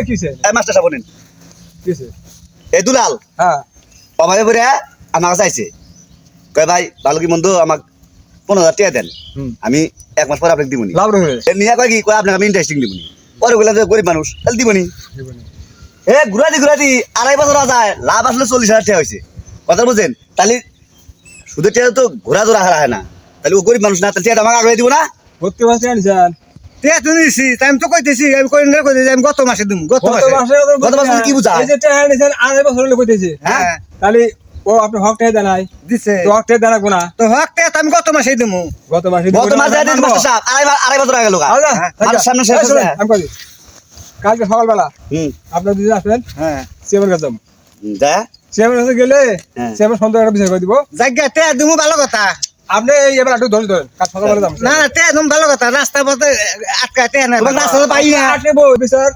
কিছে মাস্টার সাহেব বলেন কিছে এই দুলাল হ্যাঁ অভাবে পরে আমার কাছে আইছে কয় ভাই ভালো কি মন্দ আমাকে 15,000 টাকা দেন আমি 1 মাস পরে আপনাকে দিবনি লাভ রয়ে নিয়ে কয় কি কয় আপনাকে আমি ইন্টারেস্টিং দিবনি পরে বললাম যে গরিব মানুষ তাহলে দিবনি এ ঘুরাদি 2.5 বছর যায় লাভ আসলে 40,000 টাকা হয়েছে কথা বুঝেন তাহলে শুধু টাকা তো ঘোরা জোড়া হারা হয় না তাহলে ও গরিব মানুষ না তাহলে টাকা আমাকে আগে দিব না ভর্তি মাসে আনিছেন তে তুমি দিছি তাই আমি তো কইতেছি আমি কই না কইতেছি আমি গত মাসে দিমু গত মাসে গত মাসে কি বুঝা এই যে টাকা আনিছেন 2.5 বছর হলে কইতেছে হ্যাঁ তাহলে ও আপনি হক টাকা দেন নাই দিছে তো হক টাকা দেন না তো হক তে আমি গত মাসে দিমু গত মাসে গত মাসে দিন মাস্টার সাহেব 2.5 বছর আগে লোকা মানুষ সামনে শেষ আছে আমি কই কালকে সকালবেলা হুম আপনারা দুজন আসবেন হ্যাঁ সিএমের কাছে যাবো যা সিএমের কাছে গেলে সিএমের সন্ধ্যা একটা বিষয় করে দিব জায়গা তে দিমু ভালো কথা আপনি এবার একটু ধরে ধরেন কাল সকালবেলা যাবো না তে একদম ভালো কথা রাস্তা পথে আটকাতে না তোমার রাস্তাতে পাই না আসবো বিচার